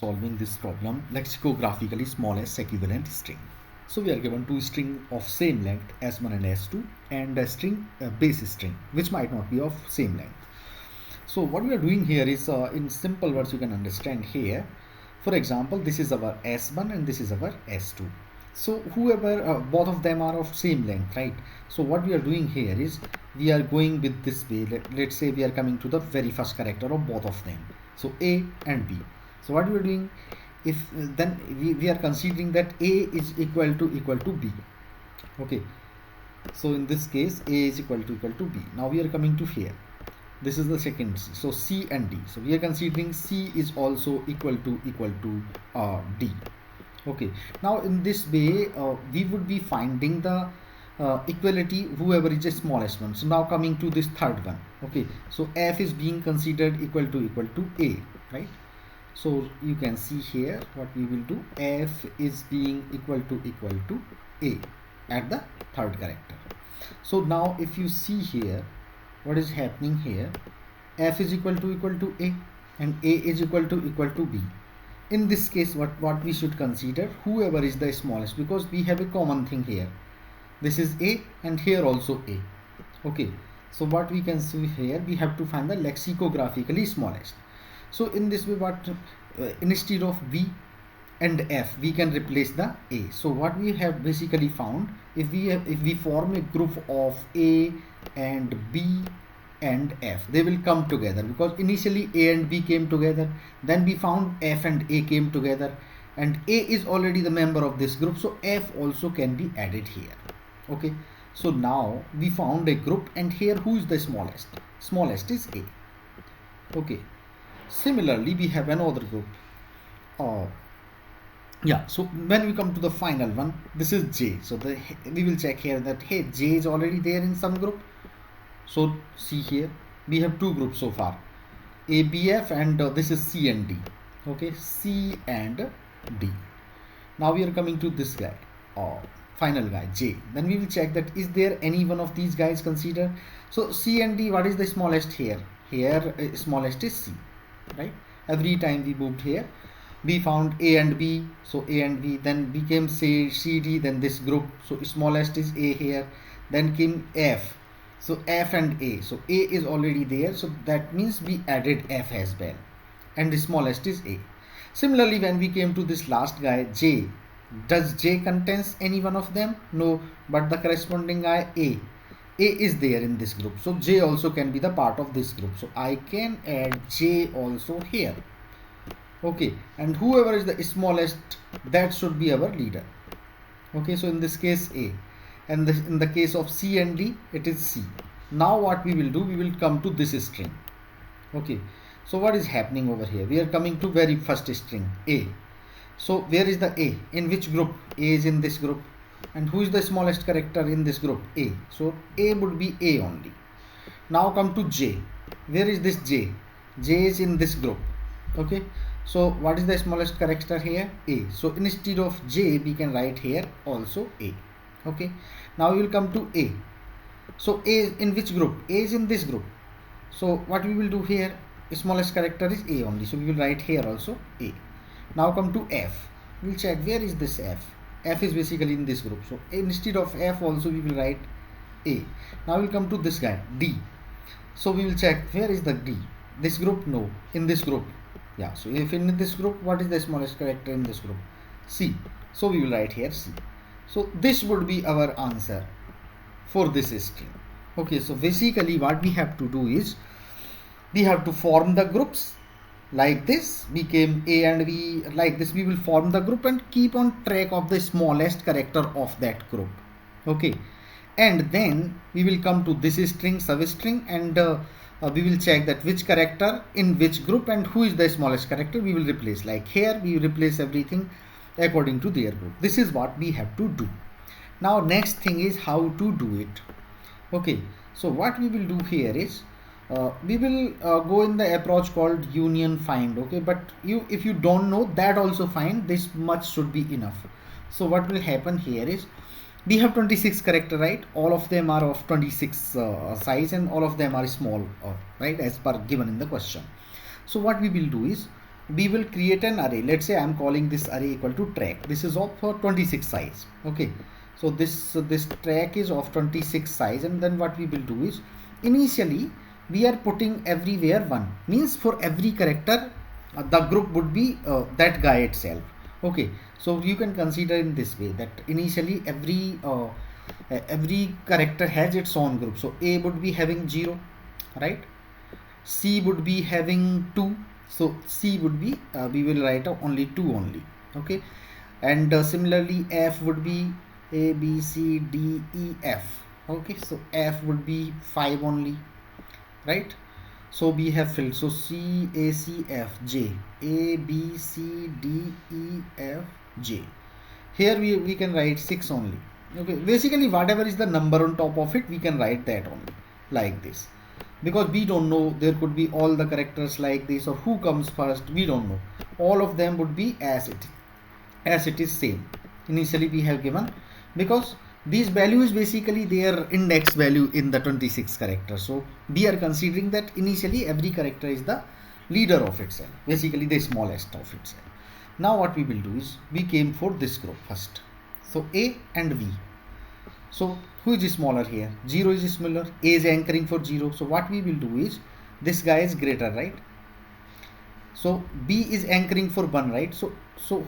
solving this problem lexicographically smallest equivalent string. So we are given two strings of same length S1 and S2 and a string base string which might not be of same length. So what we are doing here is in simple words you can understand here. For example, this is our S1 and this is our S2. So whoever both of them are of same length, right? So what we are doing here is we are going with this way. Let's say we are coming to the very first character of both of them. So A and B. So what we are doing, if then we are considering that A is equal to B. Okay. So in this case A is equal to B. Now we are coming to here. This is the second, so C and D. So we are considering C is also equal to D. Okay, now in this way we would be finding the equality whoever is the smallest one. So now coming to this third one. Okay, so F is being considered equal to A, right? So you can see here what we will do. F is being equal to A at the third character. So now if you see here what is happening here, F is equal to A and A is equal to B. In this case what we should consider, whoever is the smallest, because we have a common thing here. This is A and here also A. Okay, so what we can see here, we have to find the lexicographically smallest. So in this way what instead of B and F we can replace the A. So what we have basically found, if we form a group of A and B and F, they will come together because initially A and B came together, then we found F and A came together, and A is already the member of this group, so F also can be added here. Okay, so now we found a group, and here who is the smallest? Smallest is A. Okay, similarly we have another group. Yeah, so when we come to the final one, this is J. So we will check here that hey, J is already there in some group. So see here we have two groups so far, ABF and this is C and D. Okay, C and D. Now we are coming to this guy, final guy J. Then we will check that is there any one of these guys considered. So C and D, what is the smallest here? Here smallest is C, right? Every time we moved here we found A and B, so A and B, then became C, D, then this group, so smallest is A here, then came F, so F and A, so A is already there, so that means we added F as well, and the smallest is A. Similarly when we came to this last guy J, does J contains any one of them? No, but the corresponding guy A is there in this group, so J also can be the part of this group, so I can add J also here. Okay, and whoever is the smallest, that should be our leader. Okay, so in this case A, and in the case of C and D it is C. Now what we will do, we will come to this string. Okay, so what is happening over here, we are coming to very first string A. So where is the A? In which group? A is in this group. And who is the smallest character in this group? A. So A would be A only. Now come to J. Where is this J? J is in this group. Okay, so what is the smallest character here? A. So instead of J we can write here also A. Okay, now we will come to A. So A is in which group? A is in this group. So what we will do here, smallest character is A only, so we will write here also A. Now come to F. We will check where is this F. F is basically in this group, so instead of F also we will write A. Now we will come to this guy D. So we will check where is the D. This group? No. In this group? Yeah. So if in this group, what is the smallest character in this group? C. So we will write here C. So this would be our answer for this string. Okay, so basically what we have to do is we have to form the groups like this, became A and B, like this we will form the group and keep on track of the smallest character of that group. Okay, and then we will come to this string, substring, and we will check that which character in which group and who is the smallest character we will replace. Like here we replace everything according to their group. This is what we have to do. Now next thing is how to do it. Okay, so what we will do here is we will go in the approach called union find. Okay, but if you don't know that also fine, this much should be enough. So what will happen here is we have 26 character, right? All of them are of 26 size and all of them are small, right, as per given in the question. So what we will do is we will create an array. Let's say I'm calling this array equal to track. This is of 26 size. Okay, so this track is of 26 size, and then what we will do is initially we are putting everywhere 1, means for every character the group would be that guy itself. Okay, so you can consider in this way that initially every character has its own group. So A would be having 0, right? C would be having 2, so C would be we will write only 2 only. Okay, and similarly F would be A B C D E F. Okay, so F would be 5 only, right? So we have filled. So C A C F J, A B C D E F J. Here we can write 6 only. Okay, basically whatever is the number on top of it, we can write that only like this, because we don't know, there could be all the characters like this, or who comes first, we don't know. All of them would be as it is same. Initially we have given, because these values basically their index value in the 26 characters. So we are considering that initially every character is the leader of itself, basically the smallest of itself. Now what we will do is we came for this group first. So A and V. So who is smaller here? 0 is smaller. A is anchoring for 0. So what we will do is this guy is greater, right? So B is anchoring for 1, right? So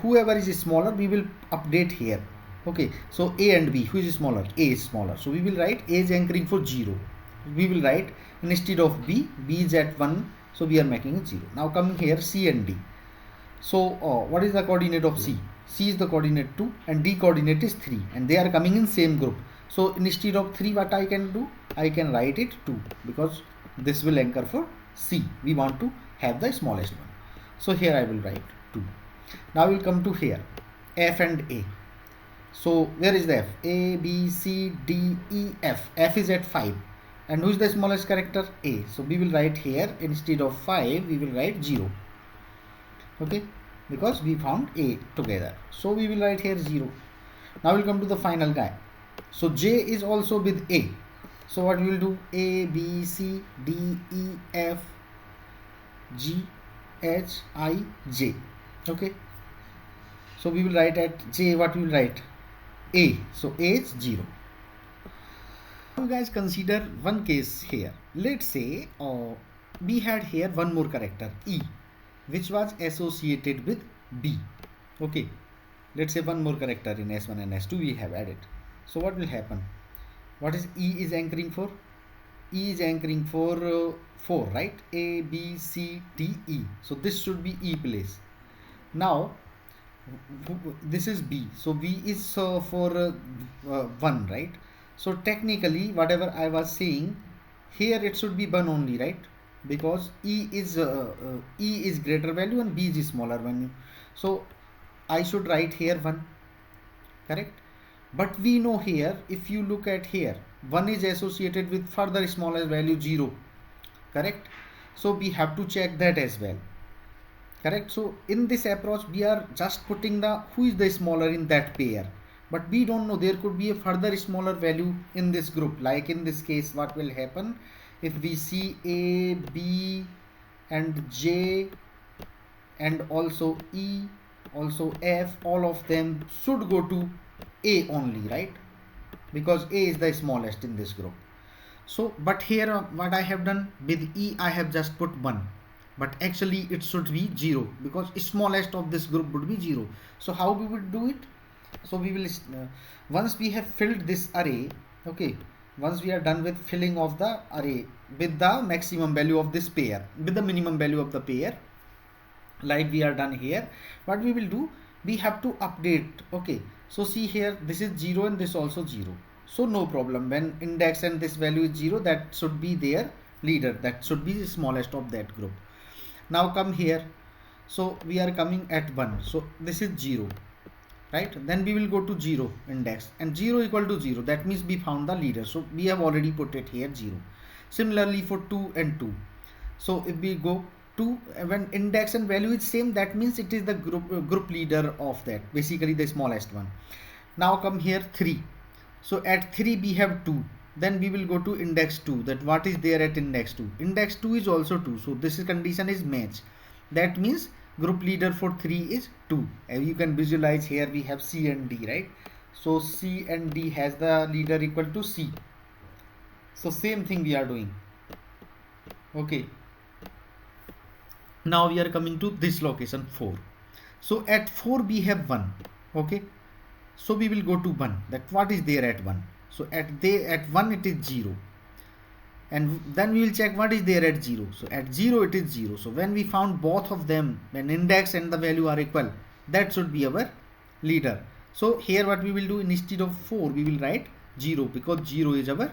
whoever is smaller, we will update here. Okay, so A and B, who is smaller? A is smaller. So we will write A is anchoring for 0. We will write instead of B is at 1. So we are making it 0. Now coming here, C and D. So what is the coordinate of C? C is the coordinate 2 and D coordinate is 3, and they are coming in same group. So instead of 3, what I can do? I can write it 2, because this will anchor for C. We want to have the smallest one. So here I will write 2. Now we'll come to here, F and A. So where is the F? A, B, C, D, E, F. F is at 5. And who is the smallest character? A. So we will write here, instead of 5, we will write 0. Okay, because we found A together. So we will write here 0. Now we'll come to the final guy. So J is also with A. So what we will do? A, B, C, D, E, F, G, H, I, J. Okay. So we will write at J, what we will write? A. So A is 0. Now you guys consider one case here. Let's say we had here one more character, E, which was associated with B. Okay, let's say one more character in S1 and S2 we have added. So what will happen? What is E is anchoring for? E is anchoring for 4, right? A, B, C, D, E. So this should be E place. Now this is B. So B is for 1, right? So technically whatever I was saying, here it should be 1 only, right? Because E is greater value and B is smaller value. So I should write here 1, correct? But we know here, if you look at here, 1 is associated with further smaller value 0, correct? So we have to check that as well, correct? So in this approach we are just putting the who is the smaller in that pair, but we don't know, there could be a further smaller value in this group. Like in this case, what will happen if we see A, B and J and also E, also F, all of them should go to A only, right? Because A is the smallest in this group. So but here what I have done with E, I have just put 1, but actually it should be 0, because smallest of this group would be 0. So how we will do it? So we will once we have filled this array, okay, once we are done with filling of the array with the maximum value of this pair, with the minimum value of the pair, like we are done here, what we will do, we have to update. Okay, so see here, this is 0 and this also 0. So no problem, when index and this value is 0, that should be their leader, that should be the smallest of that group. Now come here, so we are coming at 1, so this is 0, right? Then we will go to 0 index, and 0 equal to 0, that means we found the leader. So we have already put it here 0. Similarly for 2 and 2, so if we go to, when index and value is same, that means it is the group leader of that, basically the smallest one. Now come here 3, so at 3 we have 2, then we will go to index 2, that what is there at index 2? Index 2 is also 2, so this condition is match. That means Group leader for 3 is 2. And you can visualize here we have C and D, right? So C and D has the leader equal to C. So same thing we are doing. Okay. Now we are coming to this location 4. So at 4 we have 1. Okay. So we will go to 1. That what is there at 1? So at 1 it is 0. And then we will check what is there at 0. So at 0 it is 0. So when we found both of them, when index and the value are equal, that should be our leader. So here what we will do, instead of 4 we will write 0, because 0 is our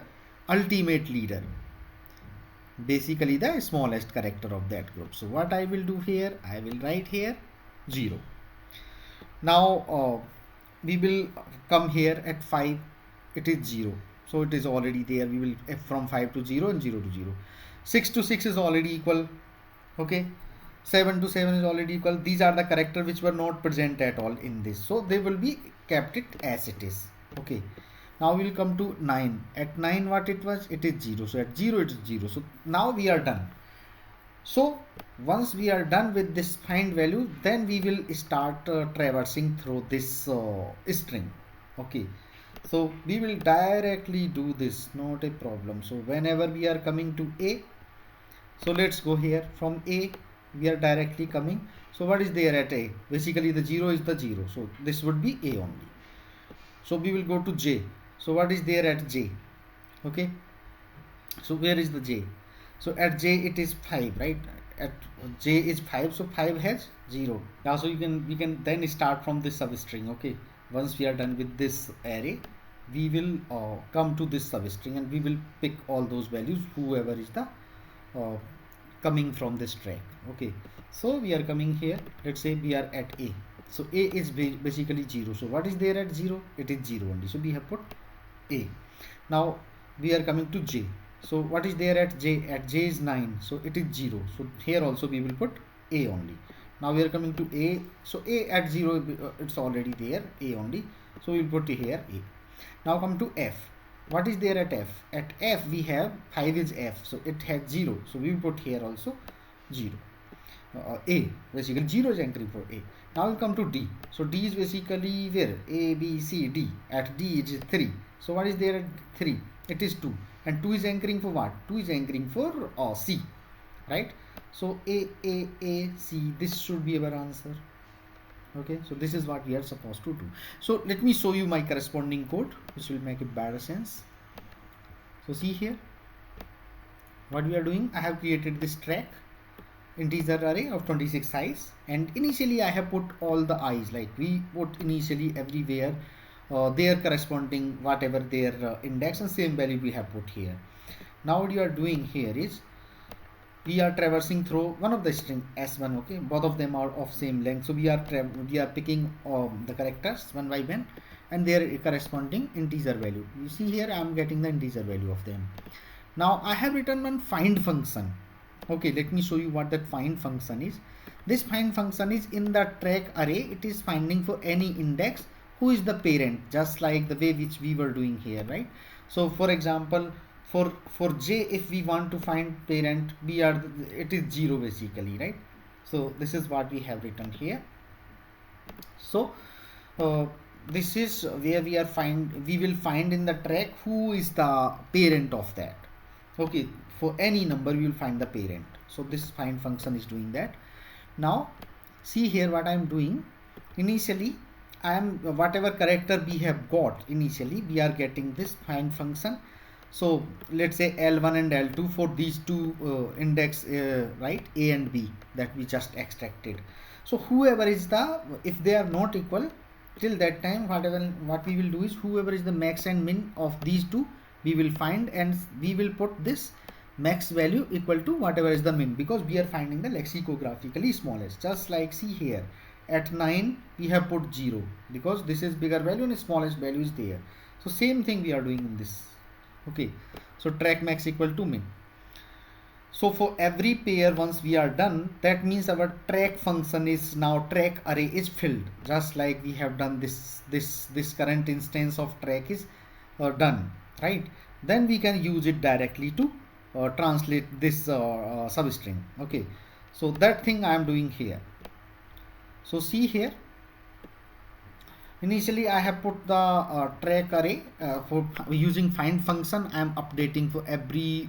ultimate leader, basically the smallest character of that group. So what I will do here, I will write here 0. Now we will come here at 5, it is 0. So it is already there. We will f from 5 to 0 and 0 to 0. 6 to 6 is already equal. Okay. 7 to 7 is already equal. These are the characters which were not present at all in this. So they will be kept it as it is. Okay. Now we will come to 9. At 9 what it was? It is 0. So at 0 it is 0. So now we are done. So once we are done with this find value, then we will start traversing through this string. Okay. So we will directly do this, not a problem. So whenever we are coming to A, so let's go here from A, we are directly coming. So what is there at A? Basically the 0 is the 0. So this would be A only. So we will go to J. So what is there at J? Okay. So where is the J? So at J it is 5, right? At J is 5. So 5 has 0. Now so we can then start from this substring. Okay. Once we are done with this array, we will come to this substring and we will pick all those values, whoever is the coming from this track. Okay, so we are coming here, let's say we are at A. So A is basically 0. So what is there at 0? It is 0 only. So we have put A. Now we are coming to J. So what is there at J? At J is 9. So it is 0. So here also we will put A only. Now we are coming to A. So A at 0, it's already there, A only. So we will put here A. Now come to F. What is there at F? At F we have 5 is F. So it has 0. So we will put here also 0. A. Basically 0 is entering for A. Now we come to D. So D is basically where? A, B, C, D. At D it is 3. So what is there at 3? It is 2. And 2 is anchoring for what? 2 is anchoring for C. Right? So A, C. This should be our answer. Okay, so this is what we are supposed to do. So let me show you my corresponding code, which will make it better sense. So see here what we are doing. I have created this track integer array of 26 size, and initially I have put all the i's, like we put initially everywhere their corresponding whatever their index, and same value we have put here. Now what you are doing here is we are traversing through one of the string s1. Okay, both of them are of same length. So we are picking the characters one by one and their corresponding integer value. You see here I am getting the integer value of them. Now I have written one find function. Okay, let me show you what that find function is. This find function is in the track array. It is finding for any index who is the parent, just like the way which we were doing here, right? So for example, for J, if we want to find parent, it is 0 basically, right? So this is what we have written here. So this is where we will find in the track who is the parent of that. Okay, for any number we will find the parent. So this find function is doing that. Now see here what I am doing. Initially I am whatever character we have got, initially we are getting this find function. So let's say L1 and L2 for these two index, right, A and B that we just extracted. So whoever is if they are not equal, till that time what we will do is whoever is the max and min of these two we will find, and we will put this max value equal to whatever is the min, because we are finding the lexicographically smallest. Just like see here at 9 we have put 0 because this is bigger value and smallest value is there. So same thing we are doing in this. Okay, so track max equal to min. So for every pair, once we are done, that means our track function is now track array is filled, just like we have done this current instance of track is done, right? Then we can use it directly to translate this substring. Okay, so that thing I am doing here. So see here, initially I have put the track array for using find function. I am updating for every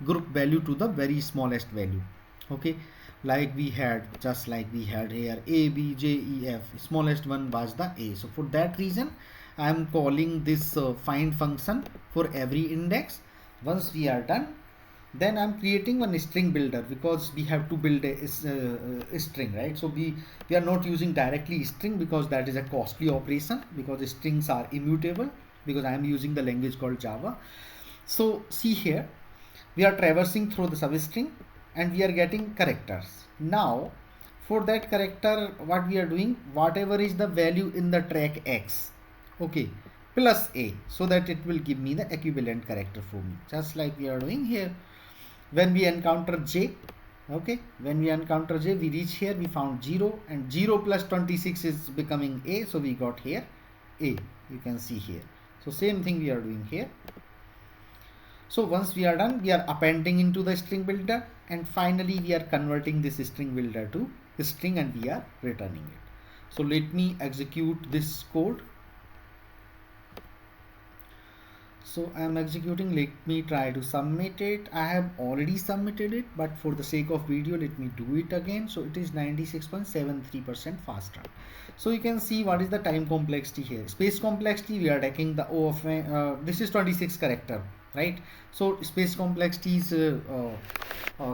group value to the very smallest value. Okay, like we had, just like we had here a b j e f, smallest one was the a. So for that reason I am calling this find function for every index. Once we are done, then I'm creating one string builder, because we have to build a string, right? So we are not using directly string, because that is a costly operation, because strings are immutable, because I am using the language called Java. So see here, we are traversing through the substring and we are getting characters. Now for that character, what we are doing, whatever is the value in the track X, okay, plus a, so that it will give me the equivalent character for me, just like we are doing here. When we encounter j, okay, when we encounter j, we reach here, we found 0, and 0 plus 26 is becoming a, so we got here a, you can see here. So same thing we are doing here. So once we are done, we are appending into the string builder, and finally we are converting this string builder to string, and we are returning it. So let me execute this code. So I am executing. Let me try to submit it. I have already submitted it, but for the sake of video, let me do it again. So it is 96.73% faster. So you can see what is the time complexity here. Space complexity, we are taking the O of this is 26 character, right? So space complexity is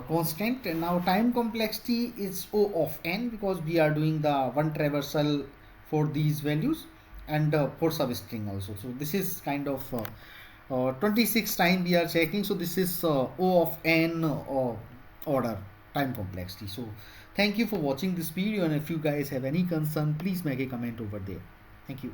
constant, and now time complexity is O of n, because we are doing the one traversal for these values, and for substring also. So this is kind of 26 time we are checking. So this is O of n order time complexity. So thank you for watching this video, and if you guys have any concern, please make a comment over there. Thank you.